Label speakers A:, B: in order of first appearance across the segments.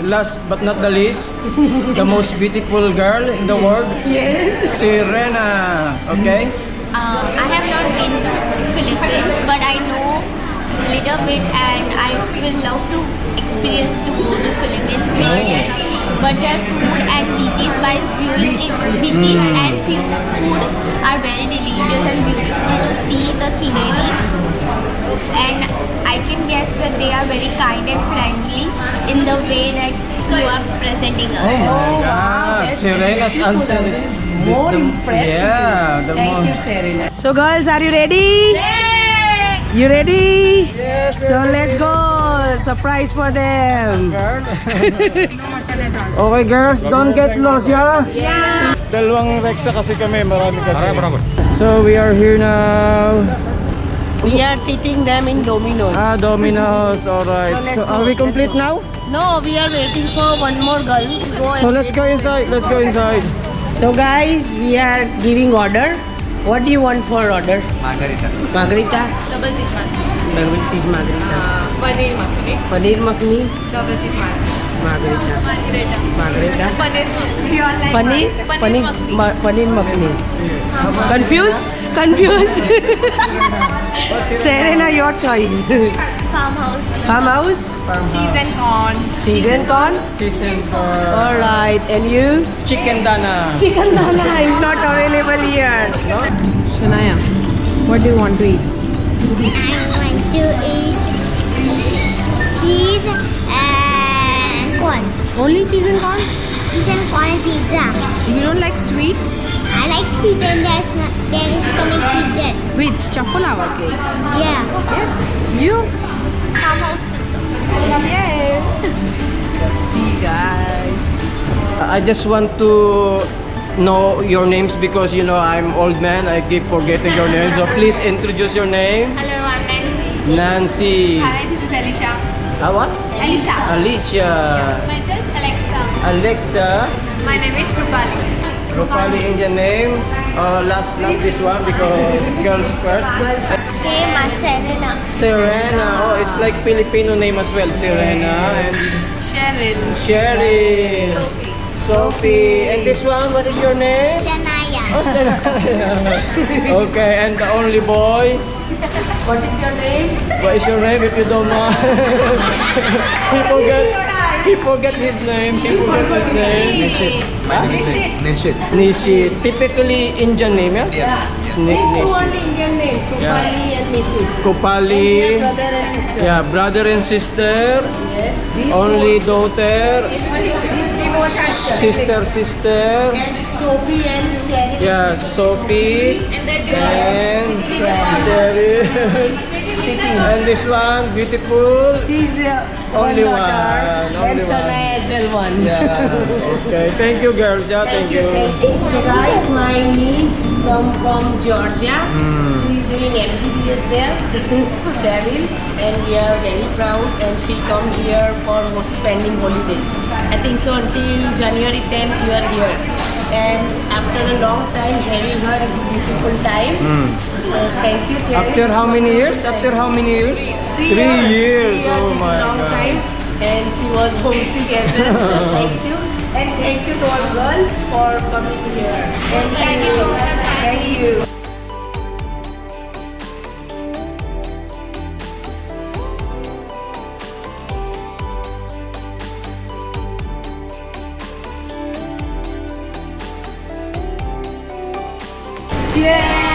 A: last but not the least, the most beautiful girl in the world.
B: Yes.
A: Serena. Okay.
C: I have not been to Philippines, but I know little bit, and I will love to experience to go to Philippines. But their food and beaches by viewing beaches and food are very delicious and beautiful to see the scenery. And I can guess that they are very kind and friendly in the way that you are presenting us.
A: Oh my God.
B: that's
A: Serena's answer is
B: more
A: the-
B: impressive.
A: Yeah, the
B: Thank
A: most.
B: you, Serena. So girls, are you ready? You ready?
A: Yes,
B: So let's go. Surprise for them.
A: Girl. Okay girls, don't get lost, yeah? Yeah. Dalawang Rexa kasi kami, marami kasi. So we are here now.
B: We are treating them in Domino's.
A: Domino's, alright.
B: So let's
A: So
B: go,
A: are we
B: let's
A: complete
B: go.
A: now?
B: No, we are waiting for one more girl to go.
A: So let's go inside, let's go inside.
B: So guys, we are giving order. What do you want for order?
D: Margarita.
B: Margarita?
C: Double cheese
B: Double cheese margarita.
C: paneer makhani,
B: Paneer makhni?
C: double cheese
B: Margarita. Margarita.
C: paneer. We all like
B: Paneer?
C: paneer
B: Paneer makhni. Confused? Confused? Serena, your choice.
C: farmhouse,
B: Farmhouse?
C: cheese and corn.
B: Cheese and corn?
A: Cheese and corn.
B: Alright, and you?
A: Chicken dana.
B: Chicken dana is not available here.
E: Shania, what do you want to eat?
C: I want to eat cheese and corn.
E: Only cheese and corn?
C: Cheese and corn and pizza.
E: You don't like sweets?
C: I like sweet and there is coming pizza.
E: Which? Chakolava cake?
C: Yeah.
E: Yes. You?
C: Farmhouse
E: See guys.
A: I just want to know your names because you know I'm old man. I keep forgetting your name. So please introduce your name.
C: Hello, I'm Nancy.
A: Nancy.
C: Hi, this is Alicia.
A: What?
C: Alicia.
A: Alicia.
C: Myself, Alexa.
A: Alexa.
C: My name is Rupali.
A: Rupali Indian name. Last this one because girls first.
C: Hey, my Serena.
A: Serena. Oh, it's like Filipino name as well. Serena and
C: Cheryl.
A: Cheryl. Sophie. And this one, what is your name?
C: Janaya.
A: Okay, and the only boy.
B: What is your name?
A: What is your name if you don't mind? He forget his name. He forget his name.
D: Nishit.
A: Nishi. Typically Indian name, yeah?
D: Yeah.
B: These two are
A: Nishi.
B: the Indian name. Kupali and Nishi.
A: Kupali.
B: Brother and sister.
A: Yeah, brother and sister.
B: Yes. These
A: Only
B: two,
A: daughter.
B: these two are sisters.
A: Sister.
B: And Sophie and Cherry.
A: Yeah, Sophie. And Cheryl.
B: Sitting.
A: And this one, beautiful.
B: She's
A: Only
B: one
A: one,
B: daughter.
A: only
B: And Shania
A: one.
B: as well one.
A: Yeah. Okay. Thank you, girls. Yeah, thank you.
B: So guys, my niece from Georgia. She's doing MBBS there, Cheryl, and we are very proud. And she come here for spending holidays. I think so until January 10th you are here. And after a long time having her, it's beautiful time. So thank you, Cheryl.
A: After how many years? After how many years? 3 years. Oh
B: It's
A: my
B: a long
A: God.
B: time. And she was homesick as well. So thank you. And thank you to all girls for coming here. Thank you. Thank you.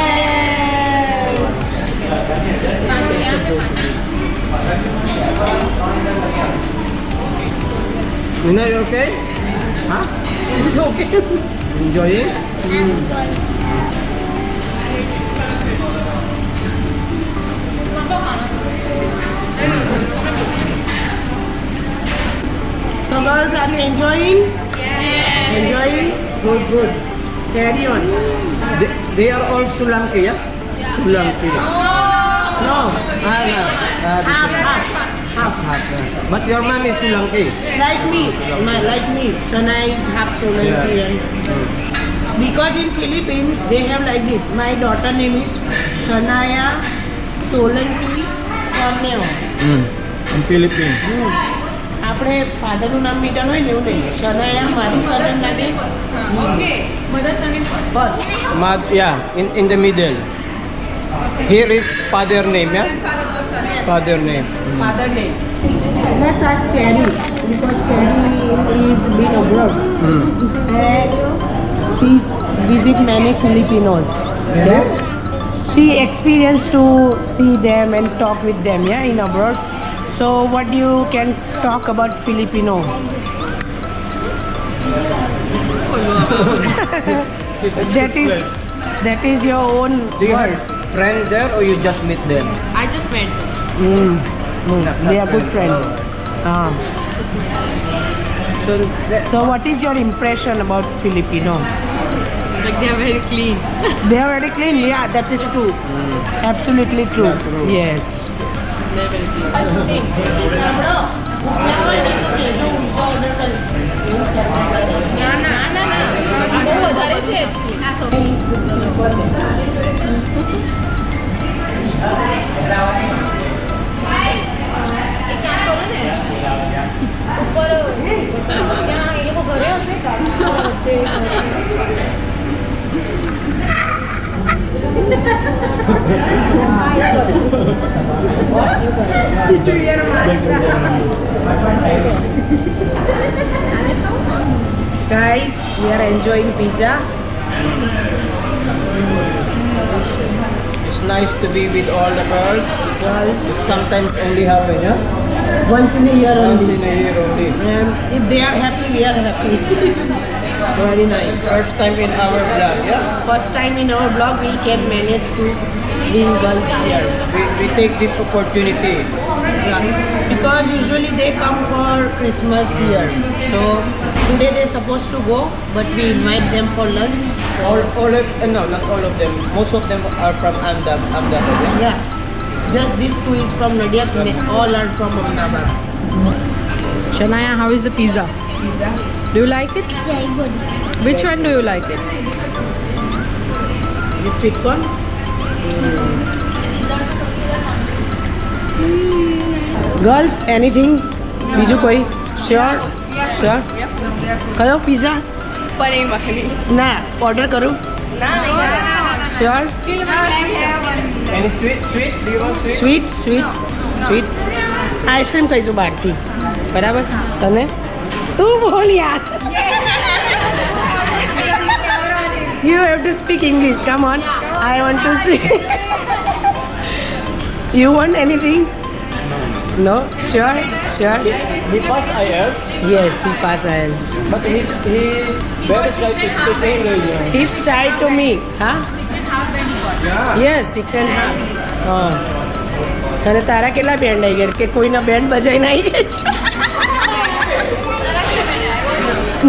B: Cheers!
A: Nina, you okay? Huh?
B: It's okay.
A: Enjoying?
B: So girls, are you enjoying? Yes. Enjoying? Good, good. Carry on.
A: They are all Sulanki, yeah? Sulanki.
B: No.
A: Half. But your mom is Sulanki.
B: Like me. Shana is half Solanki. Because in Philippines, they have like this. My daughter name is Shania Solanki Corneo.
A: In Philippines.
B: Half આપણે ફાધરનું નામ metre હોય ને એવું નહીં. શનાયા મારી surname લાગે. બસ.
A: Yeah, in the middle. Here is father name, yeah? Father name.
B: Father name. Let's ask Cherry because Cherry is been abroad and she's visit many Filipinos. Yeah. She experienced to see them and talk with them, yeah, in abroad. So what you can talk about Filipino? that is your own
A: Do you
B: word.
A: have friends there or you just meet them?
E: I just met.
B: They are good friends.
A: So,
B: So what is your impression about Filipino?
E: Like they are very clean.
B: They are very clean. Yeah, that is true. Absolutely true.
A: Yeah, true.
B: Yes.
E: They are very clean.
B: Guys, we are enjoying pizza.
A: it's nice to be with all the girls. Sometimes only happen, yeah?
B: Once in a year
A: Once
B: only.
A: in a year only.
B: And if they are happy, we are happy. Very nice.
A: First time in our vlog, yeah?
B: First time in our vlog, we can manage to bring girls here.
A: We take this opportunity.
B: Because usually they come for Christmas here. So today they're supposed to go, but we invite them for lunch.
A: All of, no, not all of them. Most of them are from Ahmedabad. Yeah?
B: Yeah. Just these two is from Nadia. All are from Ahmedabad.
E: Shania, how is the pizza?
B: Pizza.
E: Do you like it?
C: Very good.
E: Which one do you like it?
B: This sweet corn. Girls, anything? Biju koi? Sure? Sure? કયો pizza?
E: Paneer makhani.
B: ના order કરું sure
A: Any sweet? Do you want sweet?
B: Sweet ice cream કહીશું બહારથી બરાબર તને તું બોલ યાર You have to speak English. Come on. I want to see. You want anything? No? Sure?
A: He passed IELTS,
B: Yes, he passed IELTS.
A: but he's very shy to speak English.
B: He's shy to me. Huh? Yes, 6.5. અને તારા કેટલા band આવી ગયા કે કોઈના band બજાઈને આવી ગયા છે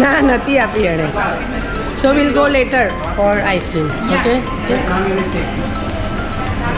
B: ના નથી આપી એણે So we'll go later for ice cream. Okay?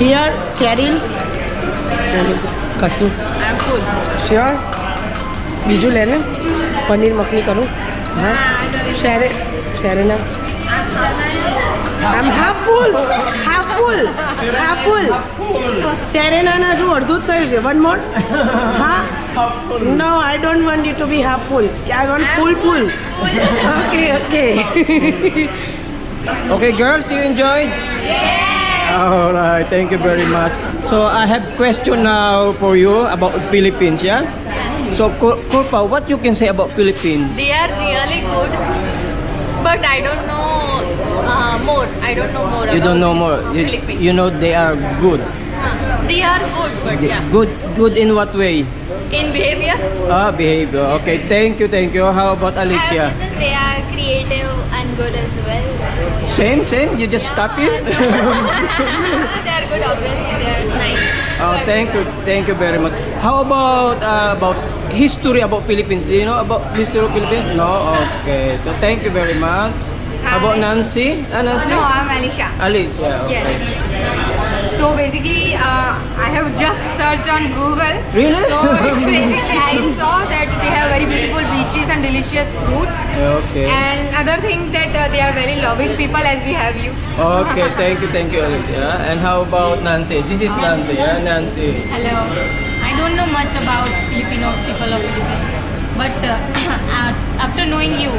B: Here, Cheryl. કશું
E: I'm full.
B: શ્યોર બીજું લે ને પનીર મખની કરું હા શેરેના આમ હાફ ફૂલ શેરેનાના હજુ અડધું જ થયું છે વન મોર હા no I don't want you to be half full I want full okay
A: Okay, girls, you enjoyed? Yeah. All right, thank you very much. So I have question now for you about Philippines, yeah? So Kurpa, what you can say about Philippines?
C: They are really good, but I don't know more. I don't know more
A: You
C: about
A: don't know more.
C: Philippines.
A: You know they are good.
C: They are good, but yeah.
A: Good in what way?
C: In behavior,
A: Behavior. Okay, thank you. How about
C: I have
A: Alicia?
C: listened they are creative and good as well.
A: Same. You just stop it.
C: They are good, obviously. They are nice.
A: Oh, thank you very much. How about history about Philippines? Do you know about history of Philippines? No. Okay. So thank you very much. How about Nancy? Nancy?
D: No, I'm Alisha.
A: Alicia. Okay.
D: Yes. So basically, I have just searched on Google.
A: Really?
D: So it's basically, I saw that they have very beautiful beaches and delicious fruits.
A: Okay.
D: And other thing that they are very loving people as we have you.
A: Okay. Thank you, Alicia. And how about Nancy? This is Nancy. Yeah, Nancy.
F: Hello. I don't know much about Filipinos, people of Philippines.
D: But after knowing you,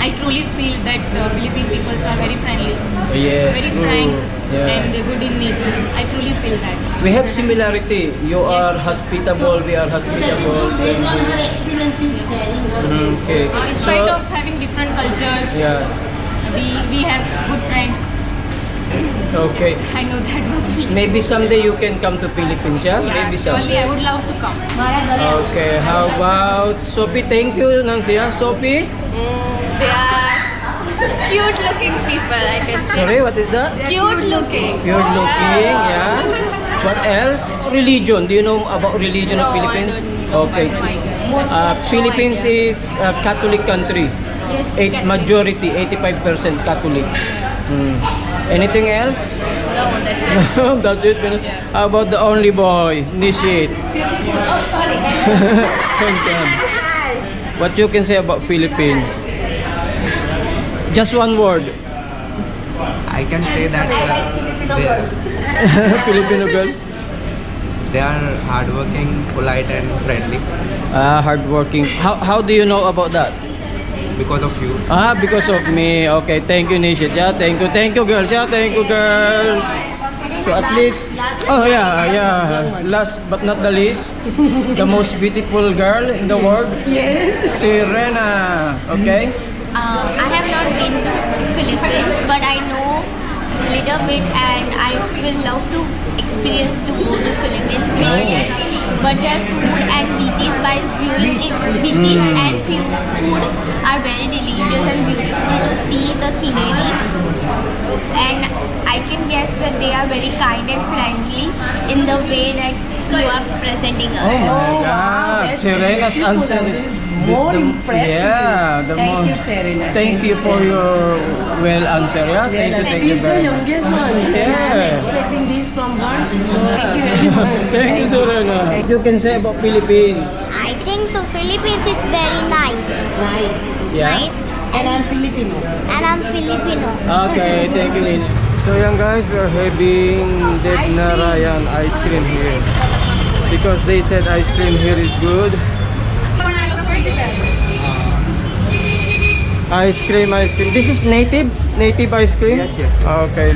D: I truly feel that Philippine people are very friendly,
A: Yes,
D: very
A: true.
D: frank,
A: Yeah.
D: and good in nature. I truly feel that.
A: We have similarity. You are hospitable, we are
B: So that is
A: hospitable.
B: based on her experiences sharing.
A: Okay.
D: In spite of having different cultures,
A: yeah.
D: we have good friends.
A: Okay.
D: I know that much.
A: Maybe someday you can come to Philippines, yeah? Maybe
D: Surely
A: someday.
D: I would love to come.
B: મારા ઘરે
A: Okay, how about Sophie? Thank you, Nancy. Sophie?
C: They are cute looking people, I can say.
A: Sorry, what is that?
C: Cute looking.
A: Pure looking, yeah. What else? Religion. Do you know about religion of
C: No, I
A: Philippines?
C: don't know
A: Okay.
C: much.
A: Philippines is a Catholic country. Majority, 85% Catholic. Anything else?
C: No, that's it.
A: That's it. How about the only boy, Nishit?
B: Oh, sorry.
A: What you can say about Philippines? Just one word.
F: I can say that
A: Filipino girl.
F: they are hardworking, polite, and friendly
A: Hardworking. How do you know about that?
F: because of you.
A: Because of me. Okay, thank you, Nishit. Yeah, thank you, girls. Yeah, thank you, girls. So at least, yeah. Last but not the least, the most beautiful girl in the world. Yes. Serena. Okay.
C: I have not been to Philippines, but I know little bit, and I will love to experience to go to Philippines. But their food and beaches by beaches and food are very delicious and beautiful to see the scenery. And I can guess that they are very kind and friendly in the way that you are presenting us.
A: Oh my God.
B: That's
A: Serena's answer is
B: more
A: the-
B: impressive.
A: Yeah, the
B: Thank
A: more.
B: you, Serena.
A: Thank you for your well answer. Yeah, thank you
B: She's the
A: very much.
B: youngest one. And I'm
A: Yeah.
B: expecting this from her. So thank you very much.
A: Thank you, Serena. You can say about Philippines.
C: I think so. Philippines is very nice.
B: Nice.
A: Yeah.
B: And I'm Filipino.
C: And I'm Filipino.
A: Okay, thank you, Lina. So yan guys, we are having Deb Narayan ice cream here. Because they said ice cream here is good. Ice cream. This is native ice cream?
F: Yes.
A: Okay.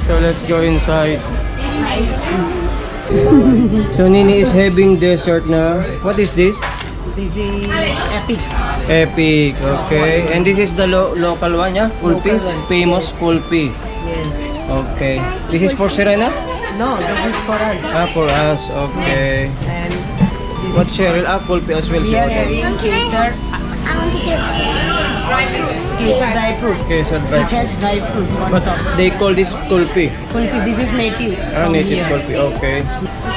A: So let's go inside. So Nini is having dessert na. What is this?
B: This is epic.
A: Epic, okay. And this is the local one, yeah? Kulpi?
B: Local one.
A: Famous Kulpi.
B: Yes.
A: Okay. This is for Serena?
B: No, this is for us.
A: For us, okay.
B: And this
A: What's
B: is
A: Cheryl? Kulpi as well.
B: we are having kesar. Kesar dry fruit.
A: Okay, so
B: It
A: dry.
B: has dry fruit on
A: But
B: top.
A: they call this Kulpi.
B: Kulfi, this is native. from
A: Native
B: here.
A: Kulpi, okay.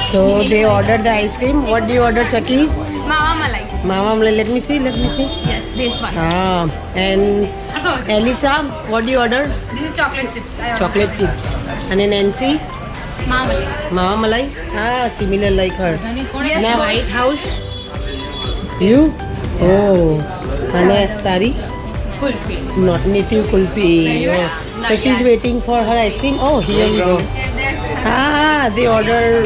B: So they ordered the ice cream. What do you order, Chucky?
D: Mama Malai.
B: Mama, let me see.
D: Yes, this one.
B: And Elisa, what do you order?
D: This is chocolate chips.
B: Chocolate chips. And then Nancy,
D: Mama Malai.
B: Mama Malai. Similar like her.
D: Yes,
B: And White House. You? Oh. And Tari?
D: Kulfi.
B: Not native kulfi. Oh. So she's waiting for her ice cream. Oh, here we go. They order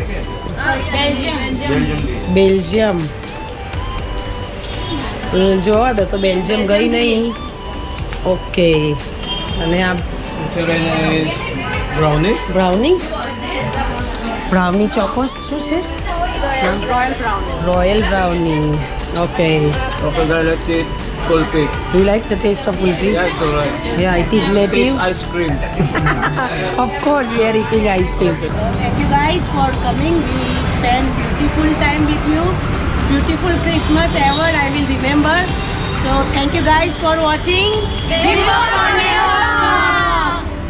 B: Belgium. જોવા દો તો Belgium ગઈ નહીં okay અને આ
A: Serena is brownie.
B: Brownie Chocos શું છે royal brownie okay
A: Okay, guys, let's eat Kulpi.
B: Do like the taste of kulfi
A: Yeah, it's alright.
B: Yeah, it is native.
A: Taste ice cream.
B: Of course, we are eating ice cream. Thank you guys for coming. We spent beautiful time with you. Beautiful Christmas ever, I will remember. So thank you guys for watching.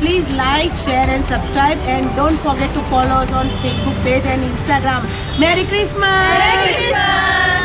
B: Please like, share and subscribe, and don't forget to follow us on Facebook page and Instagram. Merry Christmas!
C: Merry Christmas!